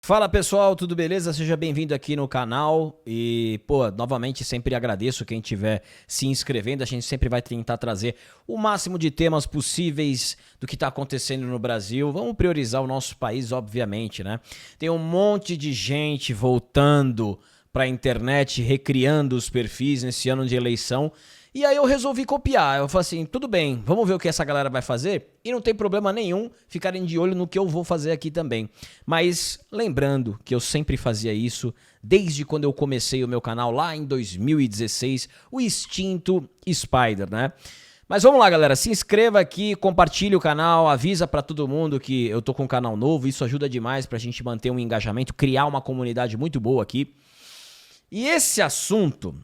Fala pessoal, tudo beleza? Seja bem-vindo aqui no canal e, novamente sempre agradeço quem estiver se inscrevendo. A gente sempre vai tentar trazer o máximo de temas possíveis do que está acontecendo no Brasil. Vamos priorizar o nosso país, obviamente, né? Tem um monte de gente voltando para a internet, recriando os perfis nesse ano de eleição. E aí eu resolvi copiar, eu falei assim, tudo bem, vamos ver o que essa galera vai fazer? E não tem problema nenhum ficarem de olho no que eu vou fazer aqui também. Mas lembrando que eu sempre fazia isso desde quando eu comecei o meu canal lá em 2016, o extinto Spider, né? Mas vamos lá, galera, se inscreva aqui, compartilhe o canal, avisa pra todo mundo que eu tô com um canal novo, isso ajuda demais pra gente manter um engajamento, criar uma comunidade muito boa aqui. E esse assunto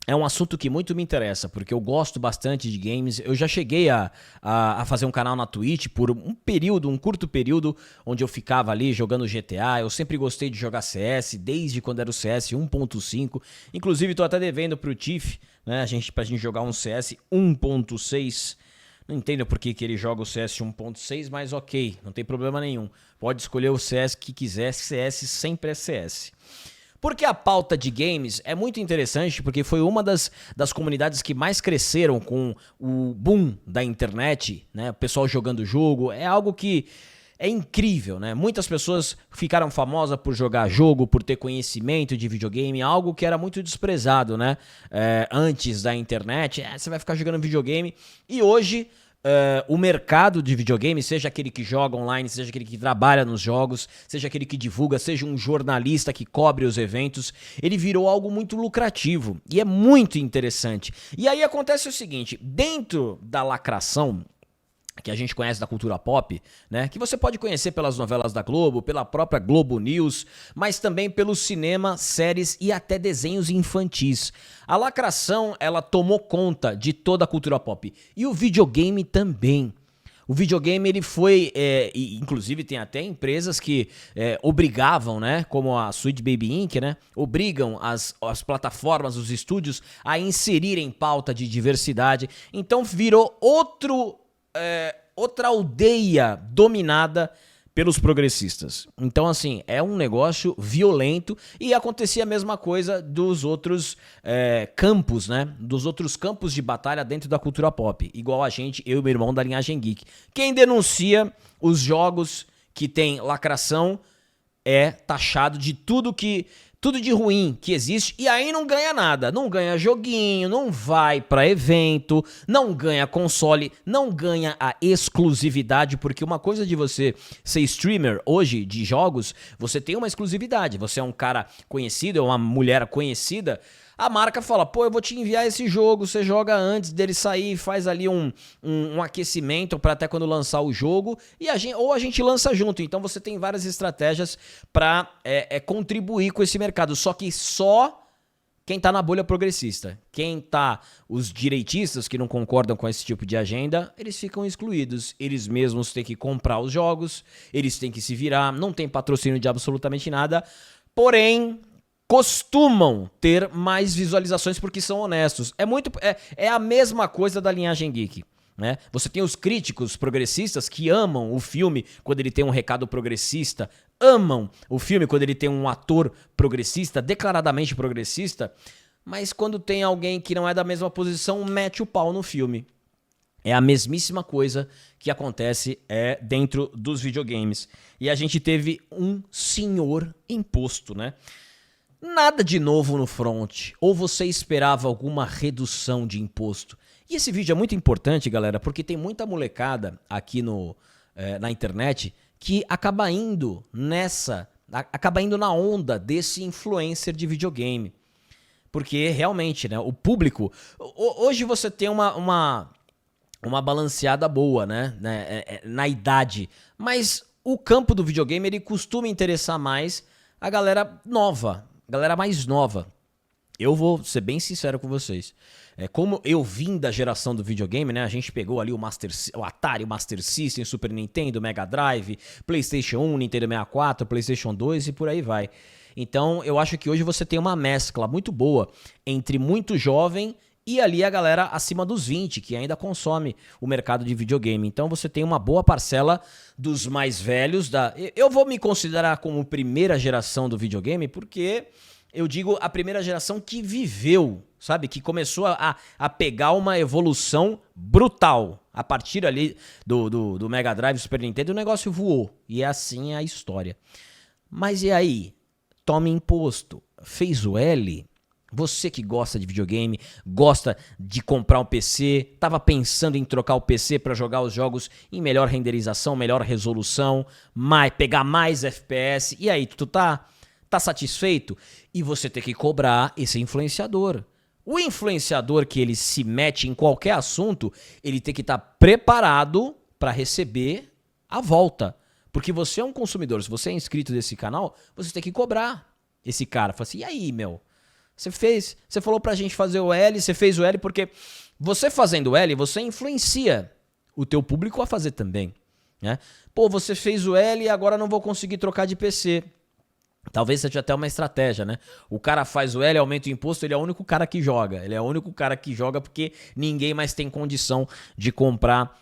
é um assunto que muito me interessa, porque eu gosto bastante de games. Eu já cheguei a fazer um canal na Twitch por um curto período, onde eu ficava ali jogando GTA. Eu sempre gostei de jogar CS, desde quando era o CS 1.5. Inclusive, tô até devendo pro Tiff, né, pra gente jogar um CS 1.6. Não entendo por que ele joga o CS 1.6, mas ok, não tem problema nenhum. Pode escolher o CS que quiser, CS sempre é CS. Porque a pauta de games é muito interessante, porque foi uma das comunidades que mais cresceram com o boom da internet, né? O pessoal jogando jogo, é algo que é incrível, né? Muitas pessoas ficaram famosas por jogar jogo, por ter conhecimento de videogame, algo que era muito desprezado, né? Antes da internet, você vai ficar jogando videogame, e hoje o mercado de videogame, seja aquele que joga online, seja aquele que trabalha nos jogos, seja aquele que divulga, seja um jornalista que cobre os eventos, ele virou algo muito lucrativo e é muito interessante. E aí acontece o seguinte, dentro da lacração que a gente conhece da cultura pop, né? Que você pode conhecer pelas novelas da Globo, pela própria Globo News, mas também pelo cinema, séries e até desenhos infantis. A lacração, ela tomou conta de toda a cultura pop. E o videogame também. O videogame, ele foi, inclusive tem até empresas que obrigavam, né, como a Sweet Baby Inc., né, obrigam as plataformas, os estúdios a inserirem pauta de diversidade. Então virou outra aldeia dominada pelos progressistas. Então, assim, é um negócio violento e acontecia a mesma coisa dos outros campos, né? Dos outros campos de batalha dentro da cultura pop. Igual a gente, eu e meu irmão da linhagem geek. Quem denuncia os jogos que tem lacração é taxado de tudo de ruim que existe, e aí não ganha nada, não ganha joguinho, não vai pra evento, não ganha console, não ganha a exclusividade, porque uma coisa de você ser streamer hoje de jogos, você tem uma exclusividade, você é um cara conhecido, é uma mulher conhecida, a marca fala, pô, eu vou te enviar esse jogo, você joga antes dele sair, faz ali um aquecimento para até quando lançar o jogo, e ou a gente lança junto. Então você tem várias estratégias para contribuir com esse mercado, só que só quem tá na bolha progressista. Quem tá, os direitistas que não concordam com esse tipo de agenda, eles ficam excluídos. Eles mesmos têm que comprar os jogos, eles têm que se virar, não tem patrocínio de absolutamente nada, porém costumam ter mais visualizações porque são honestos. É a mesma coisa da linhagem geek, né? Você tem os críticos progressistas que amam o filme quando ele tem um recado progressista, amam o filme quando ele tem um ator progressista, declaradamente progressista, mas quando tem alguém que não é da mesma posição, mete o pau no filme. É a mesmíssima coisa que acontece dentro dos videogames. E a gente teve um senhor imposto, né? Nada de novo no front, ou você esperava alguma redução de imposto? E esse vídeo é muito importante, galera, porque tem muita molecada aqui na internet que acaba indo na onda desse influencer de videogame. Porque realmente, né, o público... Hoje você tem uma balanceada boa, né, na idade, mas o campo do videogame ele costuma interessar mais a galera nova, galera mais nova. Eu vou ser bem sincero com vocês. Como eu vim da geração do videogame, né? A gente pegou ali o Atari, o Master System, Super Nintendo, Mega Drive, PlayStation 1, Nintendo 64, PlayStation 2 e por aí vai. Então, eu acho que hoje você tem uma mescla muito boa entre muito jovem e ali a galera acima dos 20, que ainda consome o mercado de videogame. Então você tem uma boa parcela dos mais velhos. Eu vou me considerar como primeira geração do videogame, porque eu digo a primeira geração que viveu, sabe? Que começou a pegar uma evolução brutal. A partir ali do Mega Drive, Super Nintendo, o negócio voou. E assim é a história. Mas e aí? Tome imposto. Fez o L? Você que gosta de videogame, gosta de comprar um PC, tava pensando em trocar o PC para jogar os jogos em melhor renderização, melhor resolução, pegar mais FPS. E aí, tu tá satisfeito? E você tem que cobrar esse influenciador. O influenciador que ele se mete em qualquer assunto, ele tem que estar preparado para receber a volta. Porque você é um consumidor, se você é inscrito desse canal, você tem que cobrar esse cara. Fala assim, e aí, meu? Você falou pra gente fazer o L, você fez o L, porque você fazendo o L, você influencia o teu público a fazer também, né? Pô, você fez o L e agora não vou conseguir trocar de PC. Talvez seja até uma estratégia, né? O cara faz o L, aumenta o imposto, ele é o único cara que joga. Ele é o único cara que joga porque ninguém mais tem condição de comprar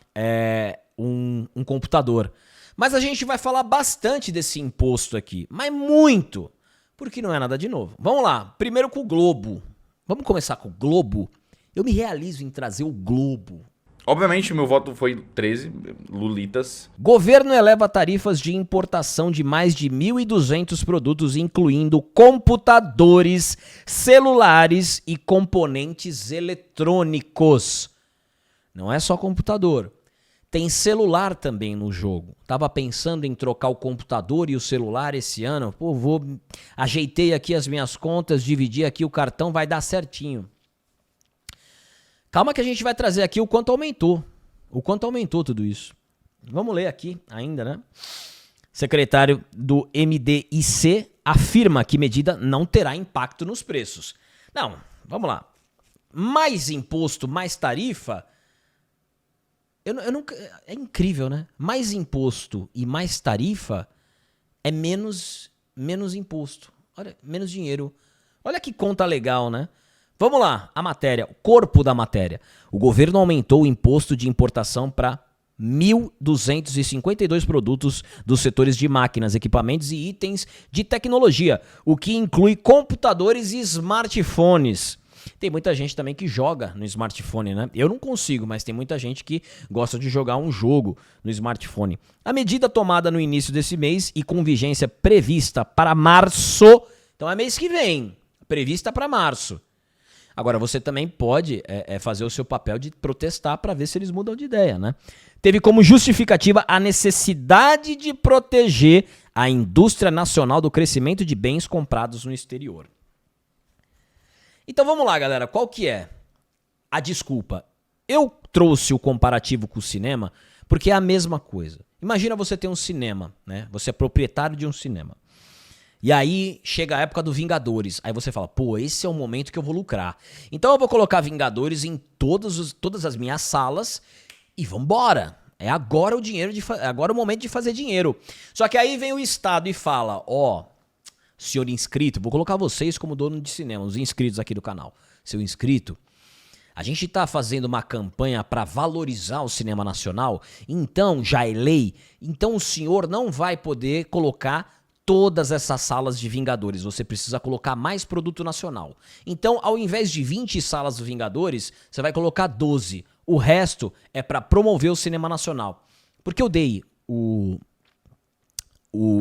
um computador. Mas a gente vai falar bastante desse imposto aqui, mas muito. Porque não é nada de novo. Vamos lá, primeiro com o Globo. Vamos começar com o Globo? Eu me realizo em trazer o Globo. Obviamente, o meu voto foi 13, Lulitas. Governo eleva tarifas de importação de mais de 1.200 produtos, incluindo computadores, celulares e componentes eletrônicos. Não é só computador. Tem celular também no jogo. Tava pensando em trocar o computador e o celular esse ano. Pô, ajeitei aqui as minhas contas, dividi aqui o cartão, vai dar certinho. Calma que a gente vai trazer aqui o quanto aumentou. O quanto aumentou tudo isso. Vamos ler aqui ainda, né? Secretário do MDIC afirma que medida não terá impacto nos preços. Não, vamos lá. Mais imposto, mais tarifa... Eu nunca, é incrível, né? Mais imposto e mais tarifa é menos imposto. Olha, menos dinheiro. Olha que conta legal, né? Vamos lá, a matéria, o corpo da matéria. O governo aumentou o imposto de importação para 1.252 produtos dos setores de máquinas, equipamentos e itens de tecnologia, o que inclui computadores e smartphones. Tem muita gente também que joga no smartphone, né? Eu não consigo, mas tem muita gente que gosta de jogar um jogo no smartphone. A medida tomada no início desse mês e com vigência prevista para março, então é mês que vem, prevista para março. Agora, você também pode fazer o seu papel de protestar para ver se eles mudam de ideia, né? Teve como justificativa a necessidade de proteger a indústria nacional do crescimento de bens comprados no exterior. Então vamos lá, galera. Qual que é a desculpa? Eu trouxe o comparativo com o cinema porque é a mesma coisa. Imagina você ter um cinema, né? Você é proprietário de um cinema. E aí chega a época do Vingadores. Aí você fala, pô, esse é o momento que eu vou lucrar. Então eu vou colocar Vingadores em todas as minhas salas e vambora. É agora agora o momento de fazer dinheiro. Só que aí vem o Estado e fala, senhor inscrito, vou colocar vocês como dono de cinema, os inscritos aqui do canal. Seu inscrito, a gente está fazendo uma campanha para valorizar o cinema nacional, então já é lei, então o senhor não vai poder colocar todas essas salas de Vingadores, você precisa colocar mais produto nacional. Então, ao invés de 20 salas do Vingadores, você vai colocar 12. O resto é para promover o cinema nacional. Por que eu dei o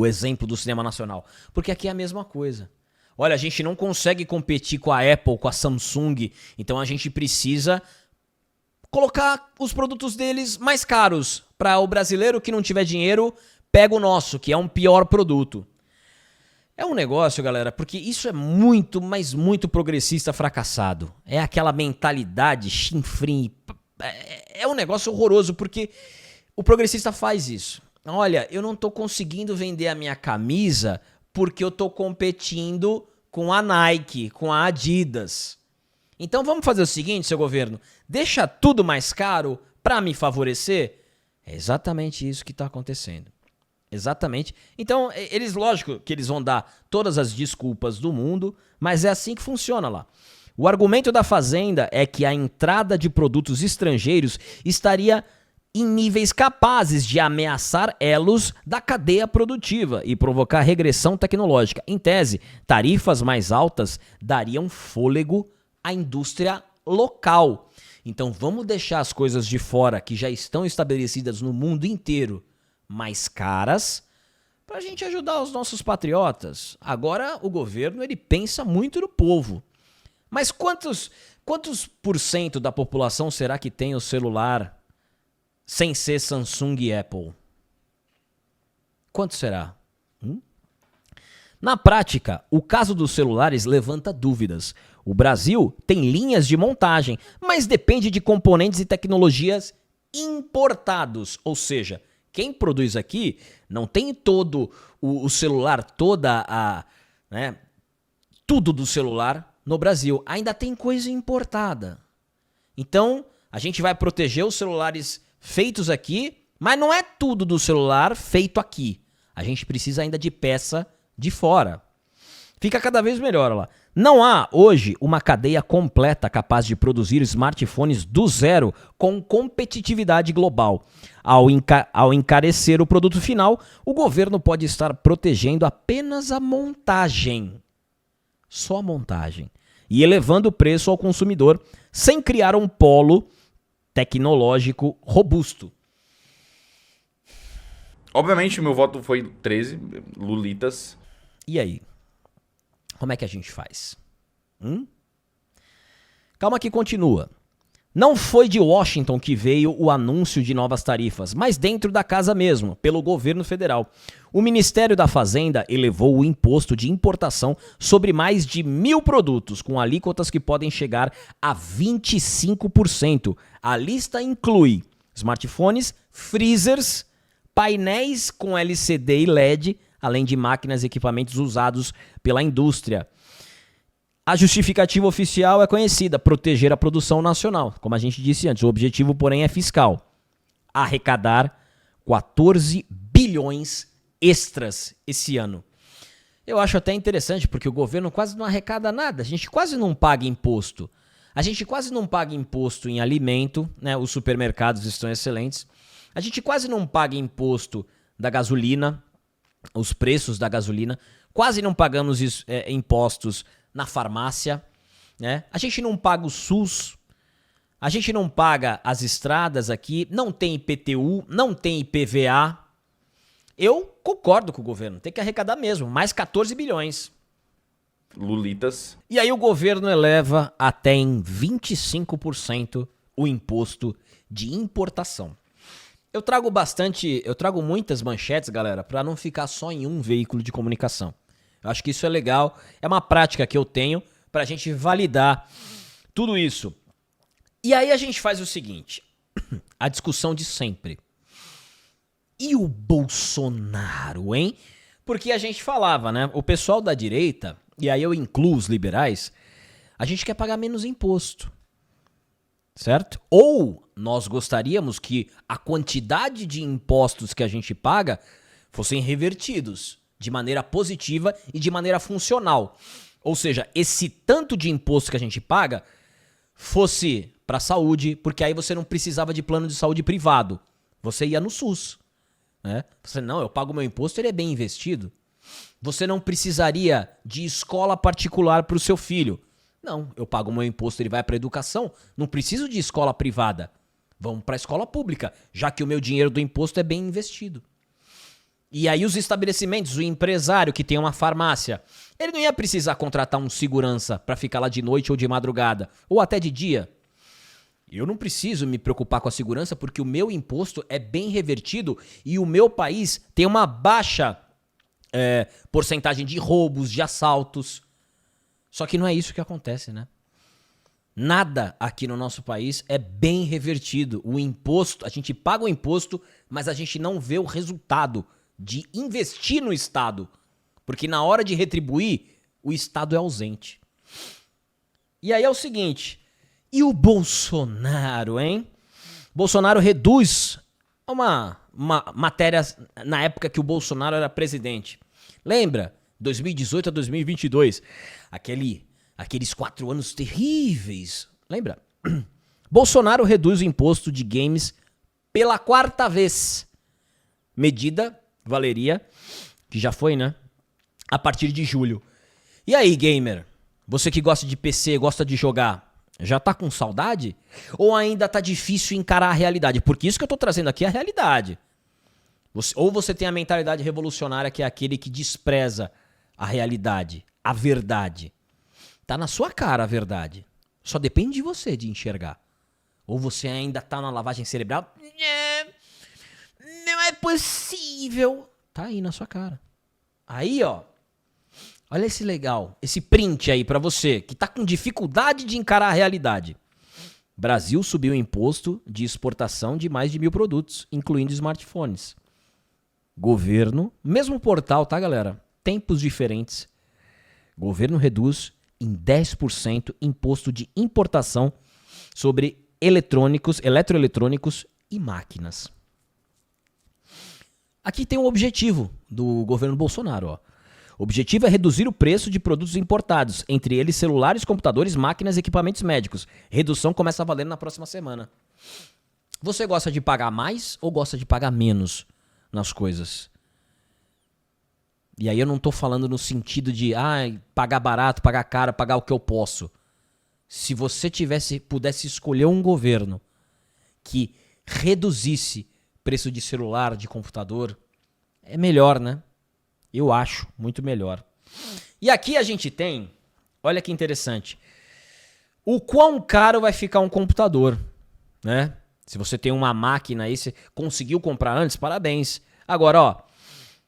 exemplo do cinema nacional? Porque aqui é a mesma coisa. Olha, a gente não consegue competir com a Apple, com a Samsung, então a gente precisa colocar os produtos deles mais caros. Para o brasileiro que não tiver dinheiro, pega o nosso, que é um pior produto. É um negócio, galera, porque isso é muito, mas muito progressista fracassado. É aquela mentalidade chinfrim. É um negócio horroroso, porque o progressista faz isso. Olha, eu não tô conseguindo vender a minha camisa porque eu tô competindo com a Nike, com a Adidas. Então vamos fazer o seguinte, seu governo, deixa tudo mais caro para me favorecer? É exatamente isso que está acontecendo. Exatamente. Então, lógico que eles vão dar todas as desculpas do mundo, mas é assim que funciona lá. O argumento da Fazenda é que a entrada de produtos estrangeiros estaria em níveis capazes de ameaçar elos da cadeia produtiva e provocar regressão tecnológica. Em tese, tarifas mais altas dariam fôlego à indústria local. Então vamos deixar as coisas de fora que já estão estabelecidas no mundo inteiro mais caras para a gente ajudar os nossos patriotas. Agora o governo ele pensa muito no povo. Mas quantos por cento da população será que tem o celular sem ser Samsung e Apple? Quanto será? Na prática, o caso dos celulares levanta dúvidas. O Brasil tem linhas de montagem, mas depende de componentes e tecnologias importados. Ou seja, quem produz aqui não tem todo o celular, tudo do celular no Brasil. Ainda tem coisa importada. Então, a gente vai proteger os celulares feitos aqui, mas não é tudo do celular feito aqui. A gente precisa ainda de peça de fora. Fica cada vez melhor, olha lá. Não há hoje uma cadeia completa capaz de produzir smartphones do zero com competitividade global. Ao encarecer o produto final, o governo pode estar protegendo apenas a montagem. Só a montagem. E elevando o preço ao consumidor, sem criar um polo tecnológico robusto. Obviamente, meu voto foi 13, Lulitas. E aí? Como é que a gente faz? Calma que continua. Não foi de Washington que veio o anúncio de novas tarifas, mas dentro da casa mesmo, pelo governo federal. O Ministério da Fazenda elevou o imposto de importação sobre mais de 1.000 produtos, com alíquotas que podem chegar a 25%. A lista inclui smartphones, freezers, painéis com LCD e LED, além de máquinas e equipamentos usados pela indústria. A justificativa oficial é conhecida, proteger a produção nacional. Como a gente disse antes, o objetivo, porém, é fiscal. Arrecadar 14 bilhões extras esse ano. Eu acho até interessante, porque o governo quase não arrecada nada. A gente quase não paga imposto. A gente quase não paga imposto em alimento, né? Os supermercados estão excelentes. A gente quase não paga imposto da gasolina, os preços da gasolina. Quase não pagamos impostos na farmácia, né? A gente não paga o SUS, a gente não paga as estradas aqui, não tem IPTU, não tem IPVA. Eu concordo com o governo, tem que arrecadar mesmo, mais 14 bilhões. Lulitas. E aí o governo eleva até em 25% o imposto de importação. Eu trago muitas manchetes, galera, para não ficar só em um veículo de comunicação. Eu acho que isso é legal, é uma prática que eu tenho pra gente validar tudo isso. E aí a gente faz o seguinte, a discussão de sempre. E o Bolsonaro, hein? Porque a gente falava, né? O pessoal da direita, e aí eu incluo os liberais, a gente quer pagar menos imposto, certo? Ou nós gostaríamos que a quantidade de impostos que a gente paga fossem revertidos de maneira positiva e de maneira funcional. Ou seja, esse tanto de imposto que a gente paga fosse para a saúde, porque aí você não precisava de plano de saúde privado. Você ia no SUS, né? Você, não, eu pago meu imposto, ele é bem investido. Você não precisaria de escola particular para o seu filho. Não, eu pago meu imposto, ele vai para a educação, não preciso de escola privada. Vamos para a escola pública, já que o meu dinheiro do imposto é bem investido. E aí os estabelecimentos, o empresário que tem uma farmácia, ele não ia precisar contratar um segurança para ficar lá de noite ou de madrugada, ou até de dia. Eu não preciso me preocupar com a segurança porque o meu imposto é bem revertido e o meu país tem uma baixa porcentagem de roubos, de assaltos. Só que não é isso que acontece, né? Nada aqui no nosso país é bem revertido. O imposto, a gente paga o imposto, mas a gente não vê o resultado de investir no Estado. Porque na hora de retribuir, o Estado é ausente. E aí é o seguinte, e o Bolsonaro, hein? Bolsonaro reduz uma matéria na época que o Bolsonaro era presidente. Lembra? 2018 a 2022. Aquele Aqueles 4 anos terríveis. Lembra? Bolsonaro reduz o imposto de games pela 4ª vez. Medida valeria, que já foi, né? A partir de julho. E aí, gamer? Você que gosta de PC, gosta de jogar, já tá com saudade? Ou ainda tá difícil encarar a realidade? Porque isso que eu tô trazendo aqui é a realidade. Ou você tem a mentalidade revolucionária, que é aquele que despreza a realidade, a verdade. Tá na sua cara a verdade. Só depende de você de enxergar. Ou você ainda tá na lavagem cerebral? Não é possível. Tá aí na sua cara. Aí, ó. Olha esse legal, esse print aí pra você que tá com dificuldade de encarar a realidade. Brasil subiu o imposto de exportação de mais de 1.000 produtos, incluindo smartphones. Governo, mesmo portal, tá, galera? Tempos diferentes. Governo reduz em 10% imposto de importação sobre eletroeletrônicos e máquinas. Aqui tem um objetivo do governo Bolsonaro, ó. O objetivo é reduzir o preço de produtos importados, entre eles celulares, computadores, máquinas e equipamentos médicos. Redução começa a valer na próxima semana. Você gosta de pagar mais ou gosta de pagar menos nas coisas? E aí eu não tô falando no sentido de pagar barato, pagar caro, pagar o que eu posso. Se você pudesse escolher um governo que reduzisse preço de celular, de computador, é melhor, né? Eu acho muito melhor. E aqui a gente tem, olha que interessante, o quão caro vai ficar um computador, né? Se você tem uma máquina aí, você conseguiu comprar antes, parabéns. Agora, ó,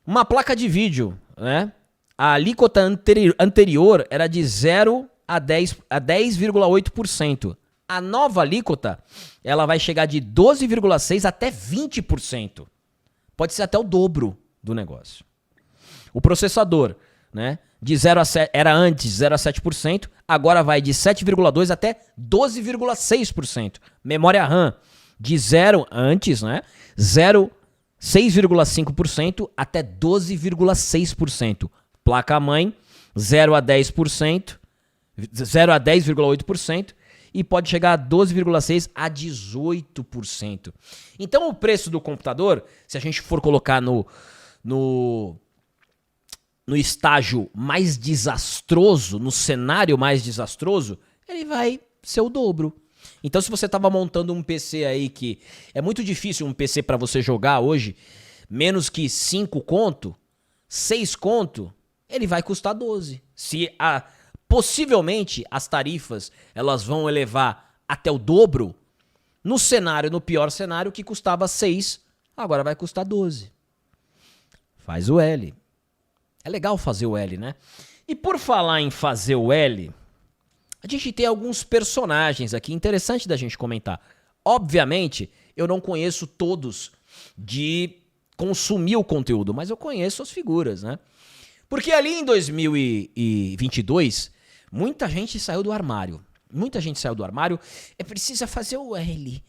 uma placa de vídeo, né? A alíquota anterior era de 0 a 10,8%. A nova alíquota, ela vai chegar de 12,6% até 20%. Pode ser até o dobro do negócio. O processador, né, de 0 a 7, era antes 0 a 7%, agora vai de 7,2% até 12,6%. Memória RAM, de 0 antes, né, 6,5% até 12,6%. Placa-mãe, 0 a 10%, 0 a 10,8% e pode chegar a 12,6% a 18%. Então o preço do computador, se a gente for colocar no estágio mais desastroso, no cenário mais desastroso, ele vai ser o dobro. Então se você estava montando um PC aí que é muito difícil um PC para você jogar hoje, menos que 5 conto, 6 conto, ele vai custar 12. Possivelmente as tarifas elas vão elevar até o dobro, no pior cenário, que custava 6, agora vai custar 12. Faz o L. É legal fazer o L, né? E por falar em fazer o L, a gente tem alguns personagens aqui interessante da gente comentar. Obviamente, eu não conheço todos de consumir o conteúdo, mas eu conheço as figuras, né? Porque ali em 2022, muita gente saiu do armário. Muita gente saiu do armário. Precisa fazer o L.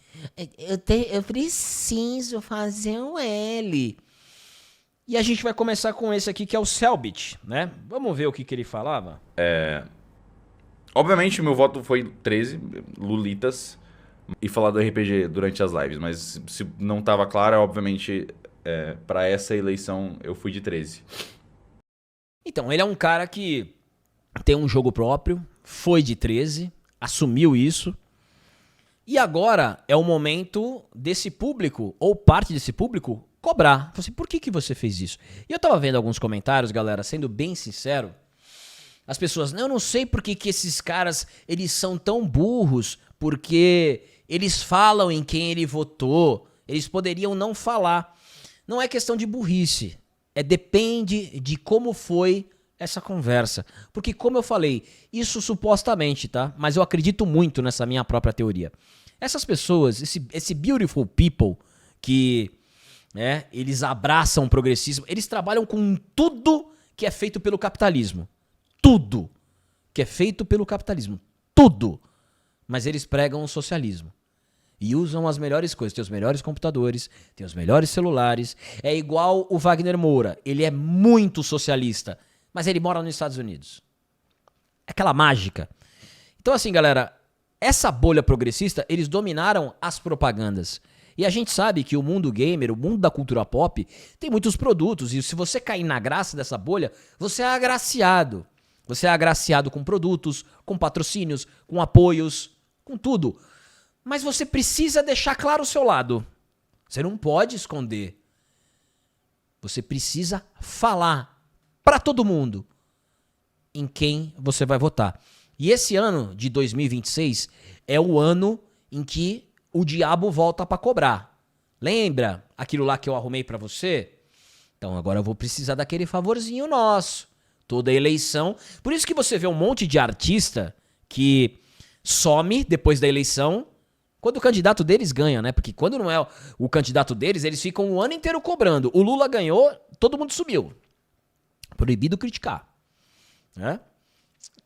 Eu preciso fazer o L. E a gente vai começar com esse aqui, que é o Selbit, né? Vamos ver o que ele falava? Obviamente, o meu voto foi 13, Lulitas, e falar do RPG durante as lives. Mas se não estava claro, obviamente, para essa eleição eu fui de 13. Então, ele é um cara que tem um jogo próprio, foi de 13, assumiu isso. E agora é o momento desse público, ou parte desse público, cobrar. Assim, por que você fez isso? E eu tava vendo alguns comentários, galera, sendo bem sincero, as pessoas, eu não sei por que esses caras, eles são tão burros, porque eles falam em quem ele votou, eles poderiam não falar. Não é questão de burrice, depende de como foi essa conversa. Porque, como eu falei, isso supostamente, tá? Mas eu acredito muito nessa minha própria teoria. Essas pessoas, esse beautiful people que... eles abraçam o progressismo, eles trabalham com tudo que é feito pelo capitalismo. Tudo que é feito pelo capitalismo. Tudo. Mas eles pregam o socialismo. E usam as melhores coisas. Tem os melhores computadores, tem os melhores celulares. É igual o Wagner Moura. Ele é muito socialista, mas ele mora nos Estados Unidos. aquela mágica. Então assim, galera, essa bolha progressista, eles dominaram as propagandas. E a gente sabe que o mundo gamer, o mundo da cultura pop, tem muitos produtos. E se você cair na graça dessa bolha, você é agraciado. Você é agraciado com produtos, com patrocínios, com apoios, com tudo. Mas você precisa deixar claro o seu lado. Você não pode esconder. Você precisa falar para todo mundo em quem você vai votar. E esse ano de 2026 é o ano em que o diabo volta para cobrar. Lembra aquilo lá que eu arrumei para você? Então agora eu vou precisar daquele favorzinho nosso. Toda eleição. Por isso que você vê um monte de artista que some depois da eleição quando o candidato deles ganha, né? Porque quando não é o candidato deles, eles ficam o ano inteiro cobrando. O Lula ganhou, todo mundo sumiu. Proibido criticar. Né?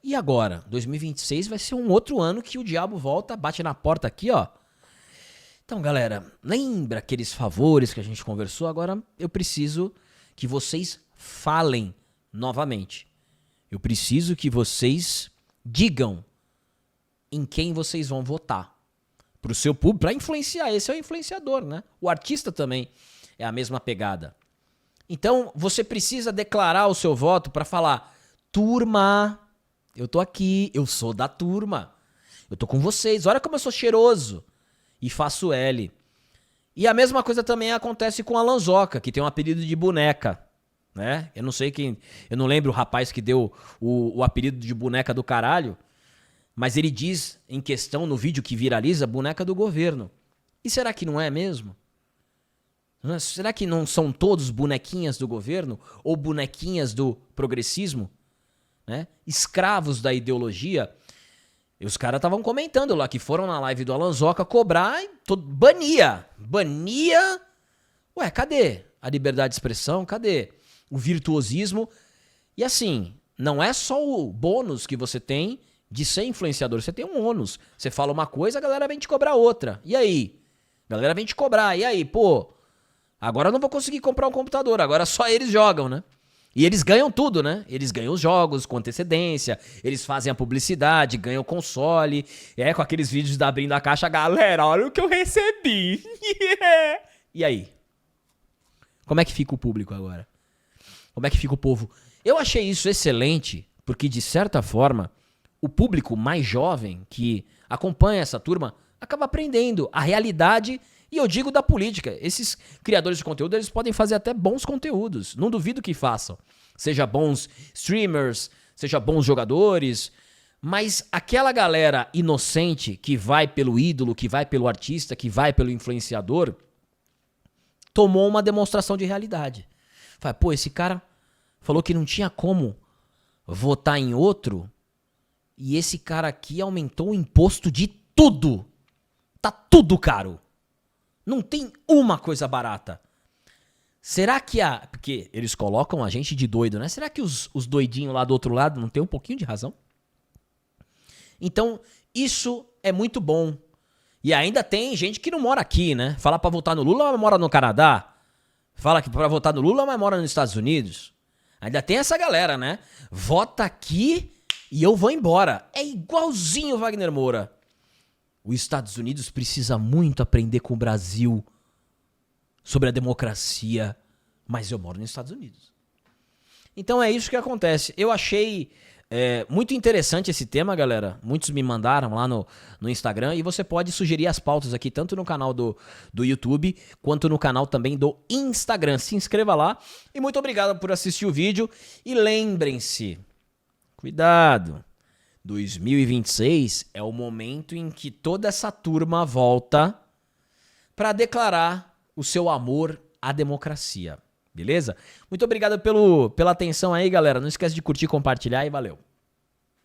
E agora? 2026 vai ser um outro ano que o diabo volta, bate na porta aqui, ó. Então, galera, lembra aqueles favores que a gente conversou? Agora eu preciso que vocês falem novamente. Eu preciso que vocês digam em quem vocês vão votar. Pro seu público, para influenciar. Esse é o influenciador, né? O artista também é a mesma pegada. Então, você precisa declarar o seu voto para falar: turma, eu tô aqui, eu sou da turma. Eu tô com vocês. Olha como eu sou cheiroso. E faço L. E a mesma coisa também acontece com a Lanzoca, que tem um apelido de boneca. Né? Eu não sei quem. Eu não lembro o rapaz que deu o apelido de boneca do caralho. Mas ele diz em questão no vídeo que viraliza, boneca do governo. E será que não é mesmo? Será que não são todos bonequinhas do governo? Ou bonequinhas do progressismo? Né? Escravos da ideologia. E os caras estavam comentando lá que foram na live do Alanzoca cobrar e bania. Bania. Ué, cadê a liberdade de expressão? Cadê o virtuosismo? E assim, não é só o bônus que você tem de ser influenciador, você tem um ônus. Você fala uma coisa, a galera vem te cobrar outra. E aí? A galera vem te cobrar. E aí, pô, agora eu não vou conseguir comprar um computador, agora só eles jogam, né? E eles ganham tudo, né? Eles ganham os jogos com antecedência, eles fazem a publicidade, ganham o console, com aqueles vídeos da abrindo a caixa, galera, olha o que eu recebi. Yeah. E aí? Como é que fica o público agora? Como é que fica o povo? Eu achei isso excelente, porque de certa forma o público mais jovem que acompanha essa turma acaba aprendendo a realidade, e eu digo da política. Esses criadores de conteúdo, eles podem fazer até bons conteúdos. Não duvido que façam. Seja bons streamers, seja bons jogadores. Mas aquela galera inocente que vai pelo ídolo, que vai pelo artista, que vai pelo influenciador, tomou uma demonstração de realidade. Fala, pô, esse cara falou que não tinha como votar em outro, e esse cara aqui aumentou o imposto de tudo. Tá tudo caro. Não tem uma coisa barata. Será que porque eles colocam a gente de doido, né? Será que os doidinhos lá do outro lado não tem um pouquinho de razão? Então, isso é muito bom. E ainda tem gente que não mora aqui, né? Fala pra votar no Lula, mas mora no Canadá. Fala que pra votar no Lula, mas mora nos Estados Unidos. Ainda tem essa galera, né? Vota aqui e eu vou embora. É igualzinho Wagner Moura. Os Estados Unidos precisa muito aprender com o Brasil sobre a democracia, mas eu moro nos Estados Unidos. Então é isso que acontece. Eu achei muito interessante esse tema, galera. Muitos me mandaram lá no Instagram, e você pode sugerir as pautas aqui, tanto no canal do YouTube, quanto no canal também do Instagram. Se inscreva lá, e muito obrigado por assistir o vídeo. E lembrem-se, cuidado, 2026 é o momento em que toda essa turma volta para declarar o seu amor à democracia. Beleza? Muito obrigado pela atenção aí, galera. Não esquece de curtir, compartilhar e valeu.